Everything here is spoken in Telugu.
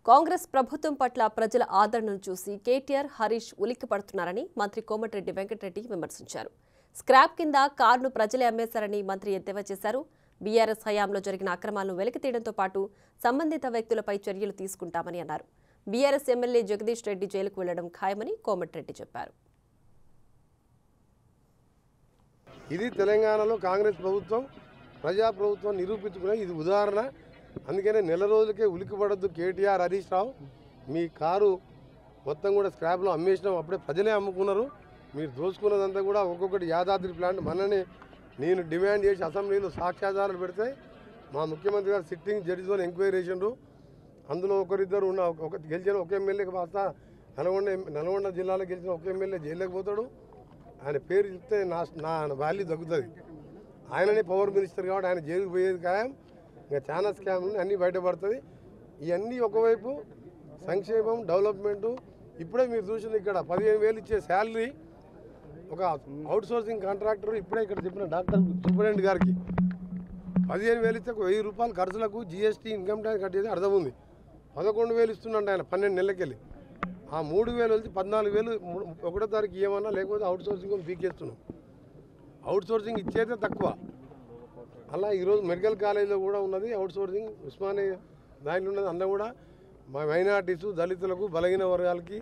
కాంగ్రెస్ ప్రభుత్వం పట్ల ప్రజల ఆదరణను చూసి కేటీఆర్, హరీష్ ఉలిక్కిపడుతున్నారని మంత్రి కోమటిరెడ్డి వెంకటరెడ్డి విమర్శించారు. స్క్రాప్ కింద కారును ప్రజలే అమ్మేశారని మంత్రి ఎద్దేవా చేశారు. బీఆర్ఎస్ హయాంలో జరిగిన అక్రమాలను వెలికితీయడంతో పాటు సంబంధిత వ్యక్తులపై చర్యలు తీసుకుంటామని అన్నారు. బీఆర్ఎస్ ఎమ్మెల్యే జగదీష్ రెడ్డి జైలుకు వెళ్లడం ఖాయమని కోమటిరెడ్డి చెప్పారు. ఇది తెలంగాణలో కాంగ్రెస్ ప్రభుత్వం ప్రజాప్రభుత్వం నిరూపించుకునే ఇది ఉదాహరణ. అందుకనే నెల రోజులకే ఉలికిపడద్దు కేటీఆర్, హరీష్ రావు. మీ కారు మొత్తం కూడా స్క్రాప్లో అమ్మేసినాం, అప్పుడే ప్రజలే అమ్ముకున్నారు. మీరు దోచుకున్నదంతా కూడా ఒక్కొక్కటి యాదాద్రి ప్లాంట్ మనని నేను డిమాండ్ చేసి అసెంబ్లీలో సాక్ష్యాధారాలు పెడితే మా ముఖ్యమంత్రి గారు సిట్టింగ్ జడ్జితో ఎంక్వైరీ చేసిండ్రు. అందులో ఒకరిద్దరు ఉన్న గెలిచిన ఒక ఎమ్మెల్యేకి కాస్త నల్గొండ జిల్లాలో గెలిచిన ఒక ఎమ్మెల్యే జైలుకి పోతాడు. ఆయన పేరు చెప్తే నా వాల్యూ తగ్గుతుంది. ఆయననే పవర్ మినిస్టర్ కాబట్టి ఆయన జైలుకు పోయేది ఖాయం. ఇంకా చాలా స్కామ్లు అన్నీ బయటపడుతుంది. ఇవన్నీ ఒకవైపు సంక్షేమం, డెవలప్మెంటు. ఇప్పుడే మీరు చూసింది ఇక్కడ 15,000 ఇచ్చే శాలరీ ఒక అవుట్ సోర్సింగ్ కాంట్రాక్టర్ ఇప్పుడే ఇక్కడ చెప్పిన డాక్టర్ సూపరింటెండెంట్ గారికి 15,000 ఇస్తే 1,000 రూపాయలు ఖర్చులకు జీఎస్టీ, ఇన్కమ్ ట్యాక్స్ కట్టేది అర్థం ఉంది. 11,000 ఇస్తుందంట ఆయన 12 నెలలకెళ్ళి. ఆ 3,000 వచ్చి 14,000 1వ తారీఖు ఇవ్వమన్నా, లేకపోతే అవుట్ సోర్సింగ్ పీకేస్తున్నాం. అవుట్ సోర్సింగ్ ఇచ్చేదే తక్కువ. అలా ఈరోజు మెడికల్ కాలేజీలో కూడా ఉన్నది అవుట్ సోర్సింగ్. ఉస్మానియా దాంట్లో ఉన్నది. అందులో కూడా మైనార్టీసు, దళితులకు, బలహీన వర్గాలకి